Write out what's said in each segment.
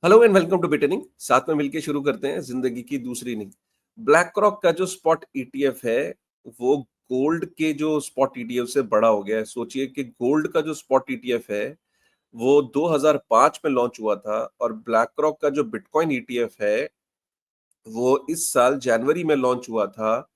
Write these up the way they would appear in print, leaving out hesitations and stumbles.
Hello and welcome to बिटनिंग। साथ में मिलके शुरू करते हैं जिंदगी की दूसरी नींद। ब्लैक रॉक का जो स्पॉट ईटीएफ है वो गोल्ड के जो स्पॉट ईटीएफ से बड़ा हो गया है। सोचिए कि गोल्ड का जो स्पॉट ईटीएफ है वो 2005 में लॉन्च हुआ था और ब्लैक रॉक का जो बिटकॉइन ईटीएफ है वो इस साल जनवरी में लॉन्च हुआ था।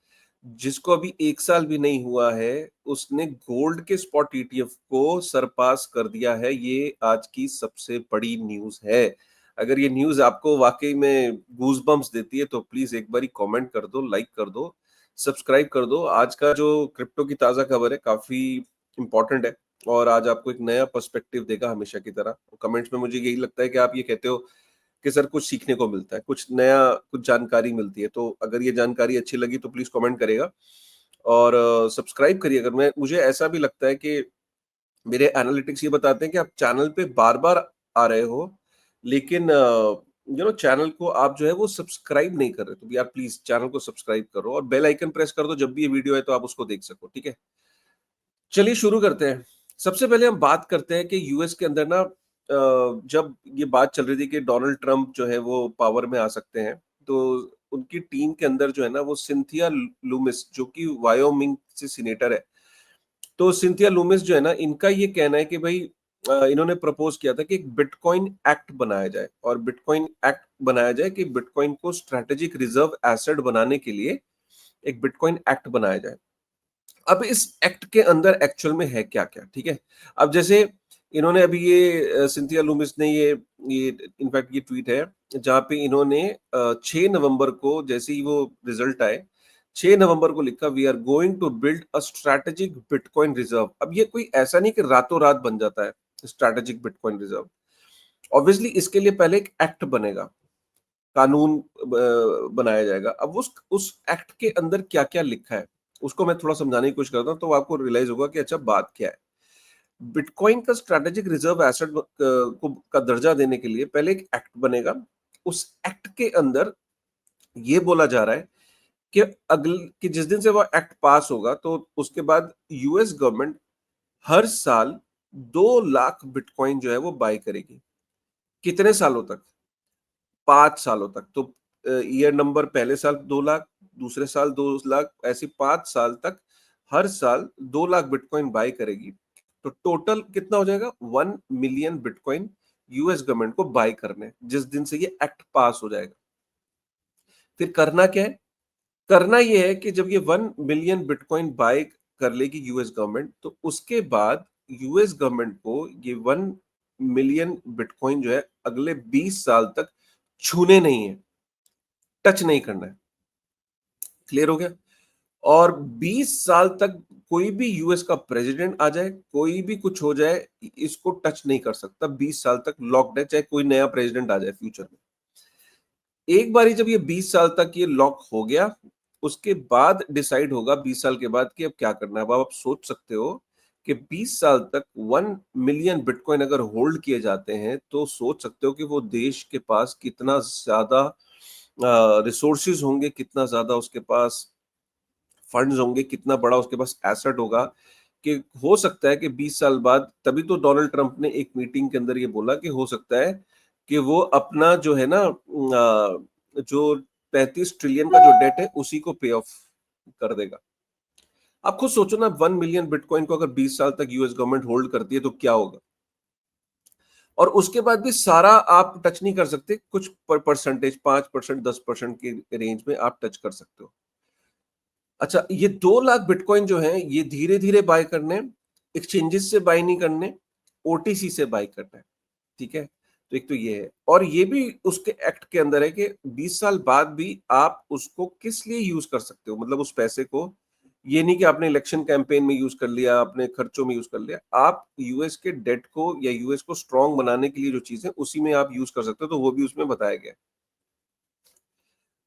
जिसको अभी 1 साल भी नहीं हुआ है, उसने गोल्ड के स्पॉट ईटीएफ को सरपास कर दिया है। ये आज की सबसे बड़ी न्यूज़ है। अगर ये न्यूज़ आपको वाक़ई में गूज़बम्प्स देती है, तो प्लीज़ एक बारी कमेंट कर दो, लाइक कर दो, सब्सक्राइब कर दो। आज का जो क्रिप्टो की ताज़ा खबर है, काफ़ी इम्पोर्टेंट है और आज आपको एक नया पर्सपेक्टिव देगा हमेशा की तरह। कमेंट्स में मुझे यही लगता है कि आप ये कहते हो कि सर कुछ सीखने को मिलता है, कुछ नया, कुछ जानकारी मिलती है। तो अगर ये जानकारी अच्छी लगी तो प्लीज़ कमेंट करिएगा और सब्सक्राइब करिए। अगर मैं मुझे ऐसा भी लगता है कि मेरे एनालिटिक्स ये बताते हैं कि आप चैनल पे बार-बार आ रहे हो, लेकिन चैनल को आप जो है वो सब्सक्राइब नहीं कर रहे। तो यार प्लीज़ चैनल को सब्सक्राइब करो और बेल आइकन प्रेस कर दो, जब भी ये वीडियो आए तो आप उसको देख सको, ठीक है? चलिए शुरू करते हैं। सबसे पहले हम बात करते हैं कि यूएस के अंदर ना जब ये बात चल रही थी कि डोनाल्ड ट्रंप जो है वो पावर में आ सकते हैं, तो उनकी टीम के अंदर जो है ना वो सिंथिया लूमिस, जो कि वायोमिंग से सीनेटर है। तो सिंथिया लूमिस जो है ना, इनका ये कहना है कि भाई इन्होंने प्रपोज किया था कि एक बिटकॉइन एक्ट बनाया जाए और बिटकॉइन एक्ट बनाया जाए कि बिटकॉइन को स्ट्रेटेजिक रिजर्व एसेट बनाने के लिए एक बिटकॉइन एक्ट बनाया जाए। अब इस एक्ट के अंदर एक्चुअल में है क्या-क्या, ठीक है? अब जैसे इन्होंने अभी ये सिंथिया लूमिस ने ये इनफैक्ट ये ट्वीट है जहाँ पे इन्होंने 6 नवंबर को जैसे ही वो रिजल्ट आए, 6 नवंबर को लिखा, we are going to build a strategic bitcoin reserve. अब ये कोई ऐसा नहीं कि रातों-रात बन जाता है स्ट्रैटेजिक बिटकॉइन रिजर्व। ऑब्वियसली इसके लिए पहले एक एक्ट बनेगा, कानून बनाया जाएगा। अब उस एक्ट के अंदर क्या-क्या लिखा है, उसको मैं थोड़ा समझाने की कोशिश करता हूँ, तो आपको रियलाइज़ होगा कि अच्छा बात क्या है। बिटकॉइन का स्ट्रैटेजिक रिजर्व एसेट को का दर्जा देने के लिए पहले एक एक्ट बनेगा। उस एक्ट के अंदर ये बोला जा रहा है कि कि जिस दिन से वो एक्ट पास होगा, तो उसके बाद यूएस गवर्नमेंट हर साल 2 लाख बिटकॉइन जो है वो बाय करेगी। कितने सालों तक? 5 सालों तक। तो ईयर नंबर पहले साल 2 लाख, दूसरे साल 2 लाख, ऐसे 5 साल तक हर साल 2 लाख बिटकॉइन बाय करेगी। तो टोटल कितना हो जाएगा? 1 मिलियन बिटकॉइन यूएस गवर्नमेंट को बाय करने हैं, जिस दिन से ये एक्ट पास हो जाएगा। फिर करना क्या है? करना ये है कि जब ये 1 मिलियन बिटकॉइन बाय कर लेगी यूएस गवर्नमेंट, तो उसके बाद यूएस गवर्नमेंट को ये 1 मिलियन बिटकॉइन जो है अगले 20 साल तक छूने नहीं है, टच नहीं करना है। क्लियर हो गया? और 20 साल तक कोई भी यूएस का प्रेसिडेंट आ जाए, कोई भी कुछ हो जाए, इसको टच नहीं कर सकता। 20 साल तक लॉक्ड है, चाहे कोई नया प्रेसिडेंट आ जाए फ्यूचर में। एक बारी जब ये 20 साल तक ये लॉक हो गया, उसके बाद डिसाइड होगा 20 साल के बाद कि अब क्या करना है। अब आप सोच सकते हो कि 20 साल तक 1 मिलियन बिटकॉइन अगर होल्ड किए जाते हैं, तो सोच सकते हो कि वो देश के पास कितना ज़्यादा रिसोर्सेज़ होंगे, कितना ज़्यादा उसके पास फंड्स होंगे, कितना बड़ा उसके पास एसेट होगा। कि हो सकता है कि 20 साल बाद, तभी तो डोनाल्ड ट्रंप ने एक मीटिंग के अंदर ये बोला कि हो सकता है कि वो अपना जो है ना जो 35 ट्रिलियन का जो डेट है उसी को पे ऑफ कर देगा। आप खुद सोचो ना, 1 मिलियन बिटकॉइन को अगर 20 साल तक यूएस गवर्नमेंट होल्ड करती है तो क्या होगा? और उसके बाद भी सारा आप टच नहीं कर सकते, कुछ परसेंटेज 5%, 10% के रेंज में आप टच कर सकते हो। अच्छा, ये 2 लाख बिटकॉइन जो हैं, ये धीरे-धीरे बाय करने हैं, एक्सचेंजेस से बाय नहीं करने, ओटीसी से बाय करना है, ठीक है? तो एक तो ये है और ये भी उसके एक्ट के अंदर है कि 20 साल बाद भी आप उसको किस लिए यूज़ कर सकते हो, मतलब उस पैसे को, ये नहीं कि आपने इलेक्शन कैंपेन में यूज़ कर लिया, अपने खर्चों में यूज़ कर लिया। आप यूएस के डेट को या यूएस को स्ट्रॉन्ग बनाने के लिए जो चीज़ है, उसी में आप यूज़ कर सकते हो, तो वो भी उसमें बताया गया है।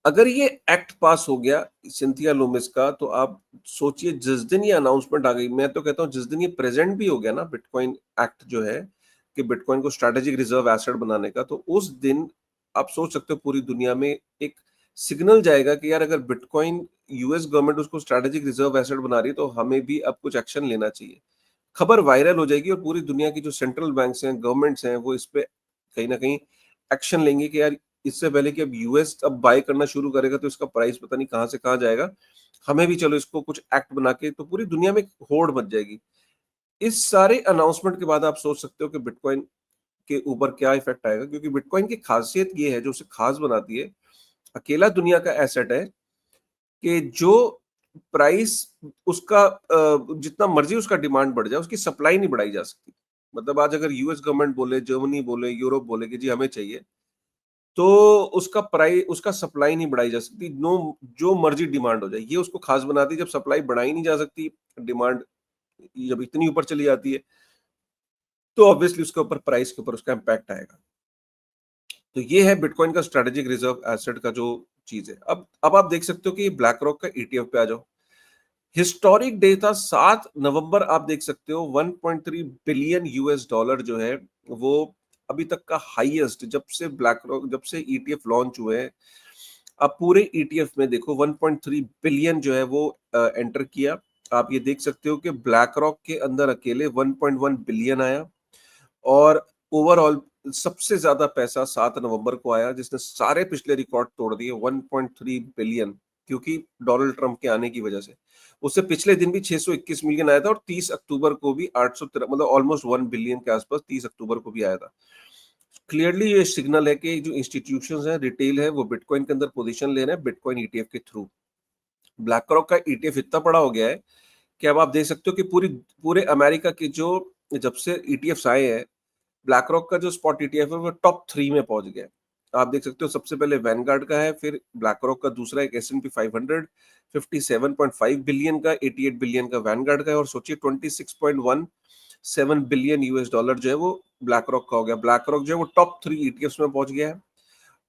अगर ये एक्ट पास हो गया सिंथिया लूमिस का, तो आप सोचिए जिस दिन ये अनाउंसमेंट आ गई, मैं तो कहता हूँ जिस दिन ये प्रेजेंट भी हो गया ना बिटकॉइन एक्ट जो है, कि बिटकॉइन को स्ट्रेटेजिक रिजर्व एसेट बनाने का, तो उस दिन आप सोच सकते हो पूरी दुनिया में एक सिग्नल जाएगा कि यार अगर बिटकॉइन यूएस गवर्नमेंट उसको स्ट्रेटेजिक रिजर्व एसेट बना रही है, तो हमें भी अब कुछ एक्शन लेना चाहिए। खबर वायरल हो जाएगी और पूरी दुनिया की जो सेंट्रल बैंक्स हैं, गवर्नमेंट्स हैं, वो इस पे कहीं ना कहीं एक्शन लेंगे कि यार इससे पहले कि अब यूएस अब बाय करना शुरू करेगा तो इसका प्राइस पता नहीं कहाँ से कहाँ जाएगा, हमें भी चलो इसको कुछ एक्ट बना के, तो पूरी दुनिया में एक होड़ मच जाएगी। इस सारे अनाउंसमेंट के बाद आप सोच सकते हो कि बिटकॉइन के ऊपर क्या इफेक्ट आएगा, क्योंकि बिटकॉइन की खासियत ये है जो उसे खास बनाती है, अकेला दुनिया का एसेट है कि जो प्राइस उसका जितना मर्जी उसका डिमांड बढ़ जाए, उसकी सप्लाई नहीं बढ़ाई जा सकती। मतलब आज अगर यूएस गवर्नमेंट बोले, जर्मनी बोले, यूरोप बोले कि जी हमें चाहिए, तो उसका सप्लाई नहीं बढ़ाई जा सकती। नो, जो मर्जी डिमांड हो जाए, ये उसको खास बनाती है। जब सप्लाई बढ़ाई नहीं जा सकती, डिमांड जब इतनी ऊपर चली जाती है, तो ऑब्वियसली उसके ऊपर प्राइस के ऊपर उसका इम्पैक्ट आएगा। तो ये है बिटकॉइन का स्ट्रेटेजिक रिजर्व एसेट का जो चीज है। अब आप देख सकते हो कि ब्लैक रॉक का ईटीएफ पे आ जाओ। हिस्टोरिक डेटा 7 नवंबर आप देख सकते हो 1.3 बिलियन यूएस डॉलर जो है वो अभी तक का हाईएस्ट, जब से ईटीएफ लॉन्च हुए हैं। अब पूरे ईटीएफ में देखो 1.3 बिलियन जो है वो एंटर किया। आप ये देख सकते हो कि ब्लैक रॉक के अंदर अकेले 1.1 बिलियन आया, और ओवरऑल सबसे ज्यादा पैसा 7 नवंबर को आया, जिसने सारे पिछले रिकॉर्ड तोड़ दिए, 1.3 बिलियन, क्योंकि डोनाल्ड ट्रंप के आने की वजह से। उससे पिछले दिन भी 621 मिलियन आया था, और 30 अक्टूबर को भी 813, मतलब ऑलमोस्ट 1 बिलियन के आसपास 30 अक्टूबर को भी आया था। क्लियरली ये सिग्नल है कि जो इंस्टीट्यूशंस हैं, रिटेल है, वो बिटकॉइन के अंदर पोजीशन ले रहे हैं बिटकॉइन ईटीएफ के थ्रू। ब्लैक रॉक का ईटीएफ इतना बड़ा हो गया है कि अब आप देख सकते हो कि पूरे अमेरिका के जो, जब से ईटीएफ्स आए हैं, ब्लैक रॉक का जो स्पॉट ईटीएफ है वो टॉप 3 में पहुंच गया है। आप देख सकते हो सबसे पहले वैनगार्ड का है, फिर ब्लैक रॉक का दूसरा एक S&P 500 57.5 बिलियन का, 88 बिलियन का वैनगार्ड का है, और सोचिए 26.17 बिलियन यूएस डॉलर जो है वो ब्लैक रॉक का हो गया। ब्लैक रॉक जो है वो टॉप 3 ईटीएफ्स में पहुंच गया है।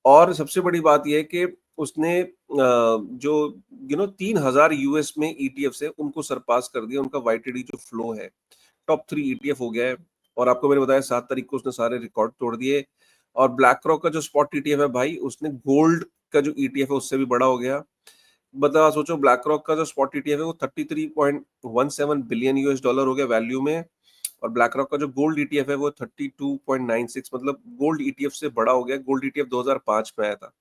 और सबसे बड़ी बात यह है कि उसने जो 3000 यूएस में ईटीएफ है उनको सरपास कर दिया। उनका वाईटीडी जो फ्लो है टॉप 3 ईटीएफ हो गया है। और आपको मैंने बताया 7 तारीख को उसने सारे रिकॉर्ड तोड़ दिए। और ब्लैक रॉक का जो स्पॉट ईटीएफ है भाई, उसने गोल्ड का जो ईटीएफ है उससे भी बड़ा हो गया। मतलब आप सोचो ब्लैक रॉक का जो स्पॉट ईटीएफ है वो 33.17 बिलियन यूएस डॉलर हो गया वैल्यू में, और ब्लैक रॉक का जो गोल्ड ईटीएफ है वो 32.96, मतलब गोल्ड ईटीएफ से बड़ा हो गया। गोल्ड ईटीएफ 2005 में आया था।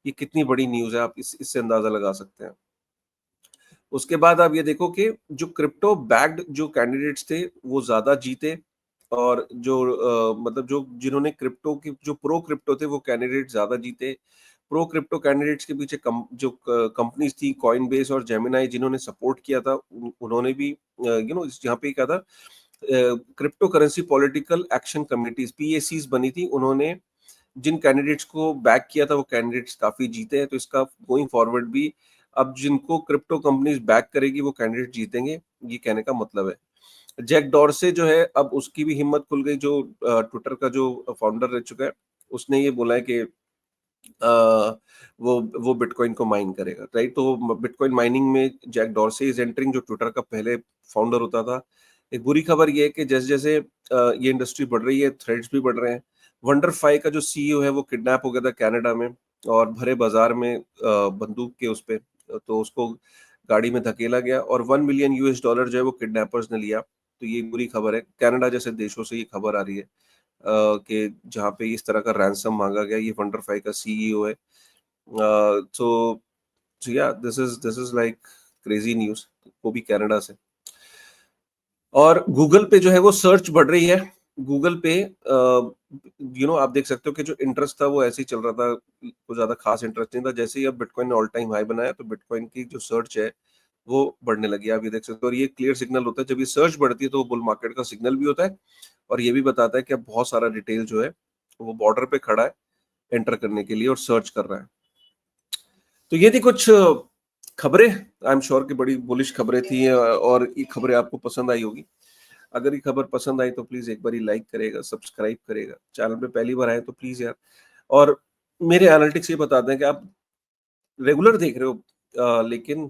ये कितनी बड़ी न्यूज है, आप इससे अंदाजा लगा सकते हैं। उसके बाद आप ये देखो कि जो क्रिप्टो बैक्ड जो कैंडिडेट्स थे वो ज्यादा जीते, और जो मतलब जो जिन्होंने क्रिप्टो की जो प्रो क्रिप्टो थे वो कैंडिडेट ज्यादा जीते। प्रो क्रिप्टो कैंडिडेट्स के पीछे जो कंपनीज थी कॉइन बेस और जेमिनाई, जिन्होंने सपोर्ट किया था, उन्होंने भी यहाँ पे क्या था, crypto currency political action committees PACs बनी थी। उन्होंने जिन कैंडिडेट्स को बैक किया था वो कैंडिडेट्स काफी जीते हैं। तो इसका गोइंग फॉरवर्ड भी अब जिनको क्रिप्टो कंपनीज बैक करेगी वो कैंडिडेट जीतेंगे, ये कहने का मतलब है। जैक डॉर्से जो है अब उसकी भी हिम्मत खुल गई, जो ट्विटर का जो फाउंडर रह चुका है, उसने ये बोला है कि वो बिटकॉइन को माइन करेगा, राइट। तो बिटकॉइन माइनिंग में जैक डॉर्से इज एंटरिंग, जो ट्विटर का पहले फाउंडर होता था। एक बुरी खबर ये है कि जैसे जैसे ये इंडस्ट्री बढ़ रही है, थ्रेड्स भी बढ़ रहे हैं। वंडरफाई का जो सीईओ है वो किडनैप हो गया था कनाडा में, और भरे बाजार में बंदूक के उस पे, तो उसको गाड़ी में धकेला गया, और 1 मिलियन यूएस डॉलर जो है वो किडनैपर्स ने लिया। तो ये बुरी खबर है, कनाडा जैसे देशों से ये खबर आ रही है कि जहाँ पे इस तरह का रैंसम मांगा गया। ये वंडरफाई का सीईओ है। तो या this is like crazy news, वो भी कनाडा से। और गूगल पे जो है वो सर्च बढ़ रही है। गूगल पे आप देख सकते हो कि जो इंटरेस्ट था वो ऐसे ही चल रहा था, कुछ ज्यादा खास इंटरेस्ट नहीं था। जैसे ही अब बिटकॉइन ने ऑल टाइम हाई बनाया तो बिटकॉइन की जो सर्च है वो बढ़ने लगी। आप ये देख सकते हो, और ये क्लियर सिग्नल होता है, जब ये सर्च बढ़ती है तो वो बुल मार्केट का सिग्नल भी होता है, और ये भी बताता है कि अब बहुत सारा रिटेल जो है वो बॉर्डर पे खड़ा है एंटर करने के लिए और सर्च कर रहा है। तो ये थी कुछ खबरें। आई एम श्योर कि बड़ी बुलिश खबरें थी, और ये खबरें आपको पसंद आई होगी। अगर ये खबर पसंद आई तो प्लीज एक बार लाइक करेगा, सब्सक्राइब करेगा। चैनल पे पहली बार आए तो प्लीज यार, और मेरे एनालिटिक्स ये बताते हैं कि आप रेगुलर देख रहे हो लेकिन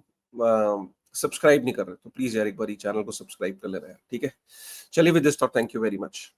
सब्सक्राइब नहीं कर रहे, तो प्लीज यार एक बार चैनल को सब्सक्राइब कर लेना यार, ठीक है। चलिए with this thought, thank you very much.